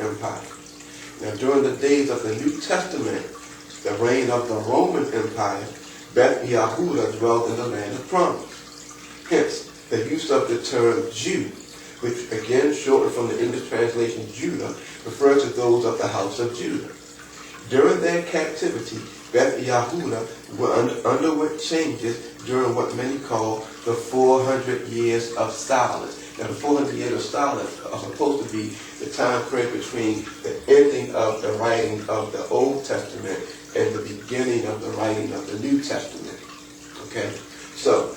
Empire. Now, during the days of the New Testament, the reign of the Roman Empire, Beth Yahudah dwelt in the land of promise. Hence, the use of the term Jew, which again shortened from the English translation Judah, refers to those of the house of Judah. During their captivity, Beth Yahudah underwent changes during what many call the 400 years of silence. Now, the 400 years of silence are supposed to be the time period between the ending of the writing of the Old Testament and the beginning of the writing of the New Testament. Okay? So,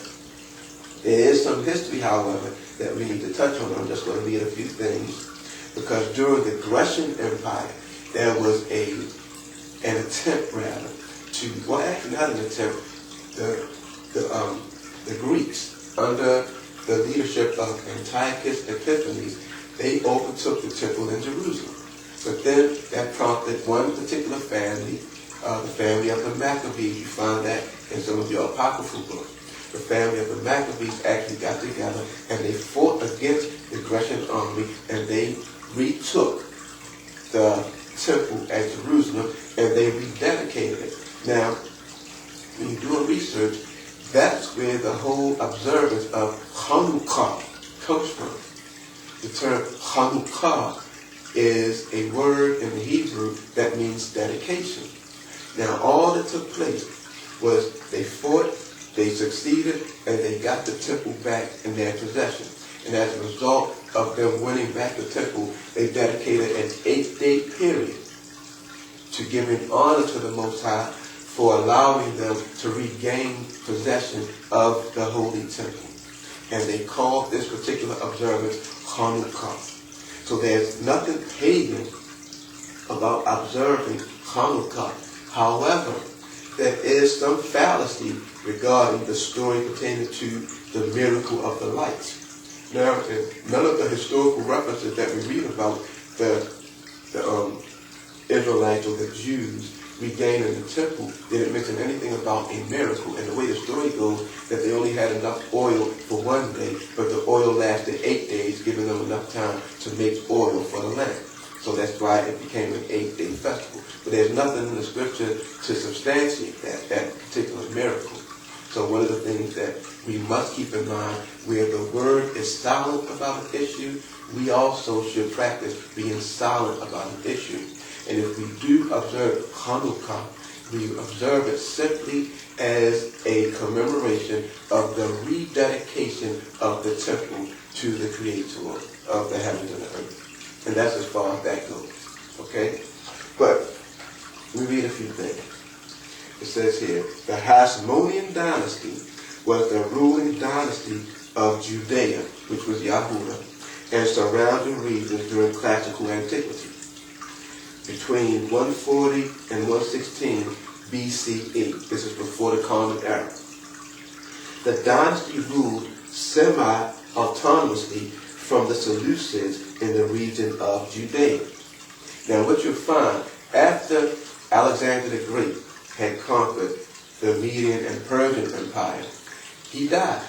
there is some history, however, that we need to touch on. I'm just going to read a few things. Because during the Grecian Empire, there was an attempt, rather, to, well, actually not an attempt, the Greeks, under the leadership of Antiochus Epiphanes, they overtook the temple in Jerusalem. But then that prompted one particular family, the family of the Maccabees. You find that in some of your apocryphal books. The family of the Maccabees actually got together and they fought against the Grecian army, and they retook the temple at Jerusalem and they rededicated it. Now, when you do a research, that's where the whole observance of Hanukkah comes from. The term Hanukkah is a word in the Hebrew that means dedication. Now, all that took place was they fought, they succeeded, and they got the temple back in their possession. And as a result of them winning back the temple, they dedicated an 8-day period to giving honor to the Most High for allowing them to regain possession of the Holy Temple. And they called this particular observance Hanukkah. So there's nothing pagan about observing Hanukkah. However, there is some fallacy regarding the story pertaining to the miracle of the lights. Now, in none of the historical references that we read about the Israelites or the Jews regaining the temple didn't mention anything about a miracle. And the way the story goes, that they only had enough oil for one day, but the oil lasted 8 days, giving them enough time to make oil for the lamp. So that's why it became an 8-day festival. But there's nothing in the scripture to substantiate that particular miracle. So one of the things that we must keep in mind, where the word is silent about an issue, we also should practice being silent about an issue. And if we do observe Hanukkah, we observe it simply as a commemoration of the rededication of the temple to the Creator of the heavens and the earth. And that's as far as that goes. Okay? But we read a few things. It says here, the Hasmonean dynasty was the ruling dynasty of Judea, which was Yahudah, and surrounding regions during classical antiquity, between 140 and 116 BCE. This is before the Common Era. The dynasty ruled semi-autonomously from the Seleucids in the region of Judea. Now, what you'll find, after Alexander the Great had conquered the Median and Persian Empire, he died.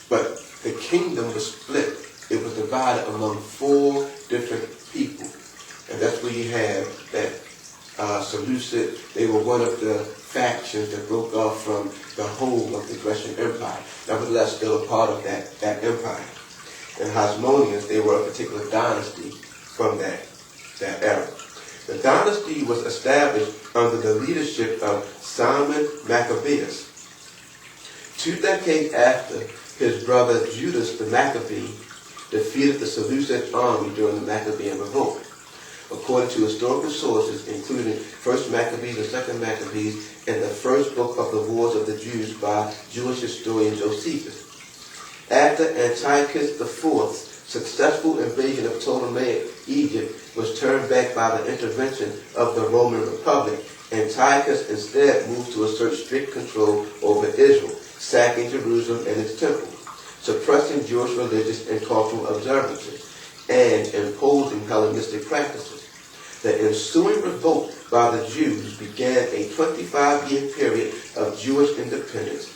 But the kingdom was split. It was divided among 4 different people. And that's where you have that Seleucid. They were one of the factions that broke off from the whole of the Grecian Empire. Nevertheless, still a part of that empire. And Hasmoneans, they were a particular dynasty from that era. The dynasty was established under the leadership of Simon Maccabeus. 2 decades after his brother Judas the Maccabee defeated the Seleucid army during the Maccabean revolt. According to historical sources, including 1st Maccabees and 2nd Maccabees, and the first book of the Wars of the Jews by Jewish historian Josephus. After Antiochus IV's successful invasion of Ptolemaic Egypt was turned back by the intervention of the Roman Republic, Antiochus instead moved to assert strict control over Israel, sacking Jerusalem and its temple, suppressing Jewish religious and cultural observances, and imposing Hellenistic practices. The ensuing revolt by the Jews began a 25-year period of Jewish independence,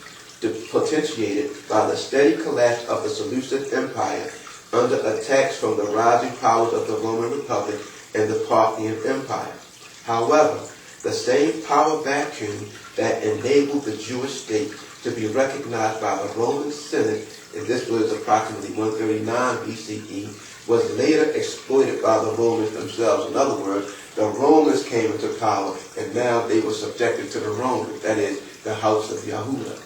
potentiated by the steady collapse of the Seleucid Empire under attacks from the rising powers of the Roman Republic and the Parthian Empire. However, the same power vacuum that enabled the Jewish state to be recognized by the Roman Senate, and this was approximately 139 BCE, was later exploited by the Romans themselves. In other words, the Romans came into power, and now they were subjected to the Romans, that is, the house of Yahudah.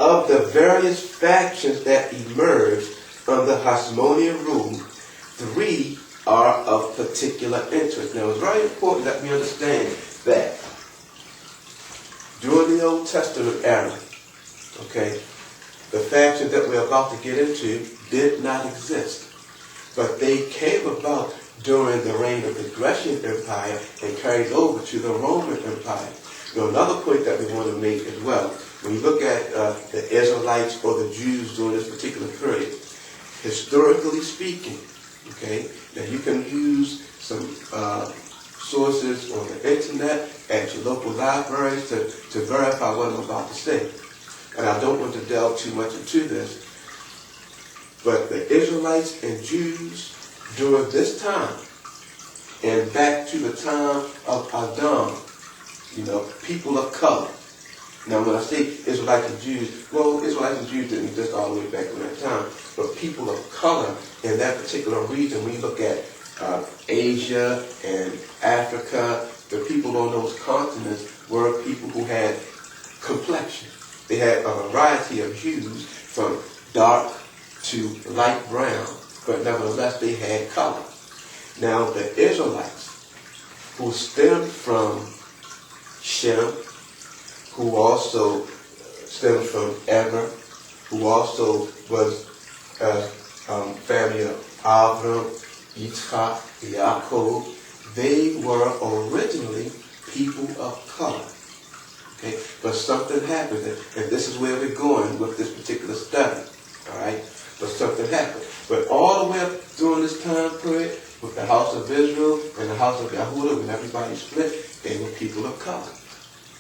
Of the various factions that emerged under Hasmonean rule, 3 are of particular interest. Now, it's very important that we understand that during the Old Testament era, okay, the factions that we're about to get into did not exist. But they came about during the reign of the Grecian Empire and carried over to the Roman Empire. Now, another point that we want to make as well, when you look at the Israelites or the Jews during this particular period, historically speaking, okay, now you can use some sources on the internet at your local libraries to verify what I'm about to say. And I don't want to delve too much into this, but the Israelites and Jews during this time and back to the time of Adam, people of color. Now, when I say Israelites and Jews, well, Israelites and Jews didn't exist all the way back in that time, but people of color in that particular region, when you look at Asia and Africa, the people on those continents were people who had complexion. They had a variety of hues from dark to light brown, but nevertheless they had color. Now, the Israelites, who stemmed from Shem, who also stemmed from Eber, who also was a family of Avram, Yitzchak, Yaakov, they were originally people of color. Okay? But something happened, and this is where we're going with this particular study. All right? But something happened. But all the way up during this time period, with the house of Israel and the house of Yahudah, when everybody split, they were people of color.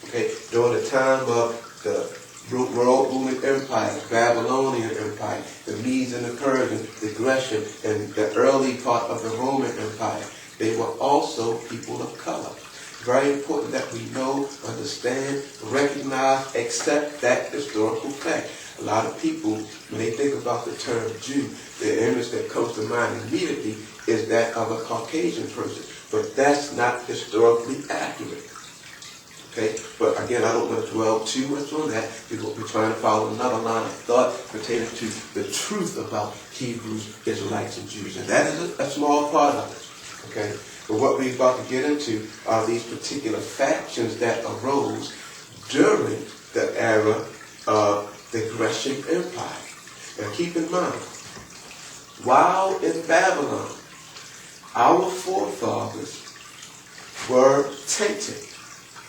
Okay? During the time of the world-booming empire, the Babylonian Empire, the Medes and the Persians, the Grecian, and the early part of the Roman Empire, they were also people of color. Very important that we know, understand, recognize, accept that historical fact. A lot of people, when they think about the term Jew, the image that comes to mind immediately is that of a Caucasian person. But that's not historically accurate. Okay? But again, I don't want to dwell too much on that because we're trying to follow another line of thought pertaining to the truth about Hebrews, Israelites, and Jews. And that is a small part of it. Okay? But what we're about to get into are these particular factions that arose during the era of the Grecian Empire. Now keep in mind, while in Babylon, our forefathers were tainted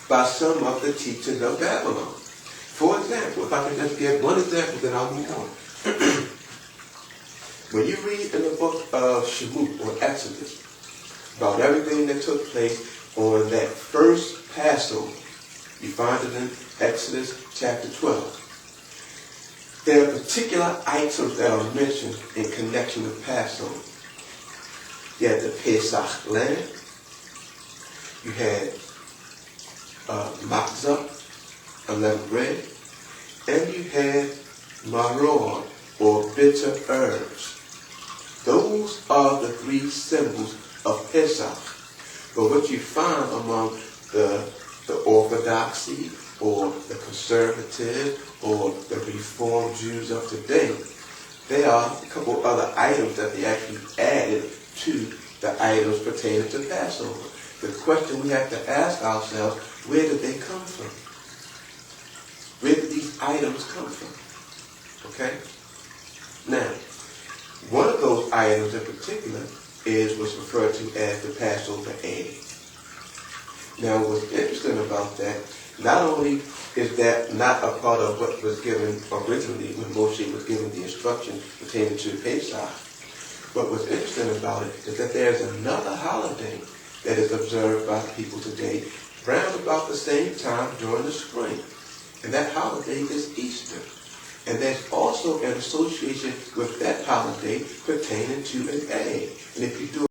by some of the teachings of Babylon. For example, if I can just give one example, then I'll move on. When you read in the book of Shemot or Exodus about everything that took place on that first Passover, you find it in Exodus chapter 12. There are particular items that are mentioned in connection with Passover. You had the Pesach lamb. You had matzah, unleavened bread, and you had maror, or bitter herbs. Those are the 3 symbols of Pesach. But what you find among the orthodoxy, or the conservative, or the Reformed Jews of today, there are a couple other items that they actually added to the items pertaining to Passover. The question we have to ask ourselves, where did they come from? Where did these items come from? Okay? Now, one of those items in particular is what's referred to as the Passover egg. Now, what's interesting about that, not only is that not a part of what was given originally when Moshe was given the instructions pertaining to Pesach, but what's interesting about it is that there's another holiday that is observed by people today round about the same time during the spring. And that holiday is Easter. And there's also an association with that holiday pertaining to an egg. And if you do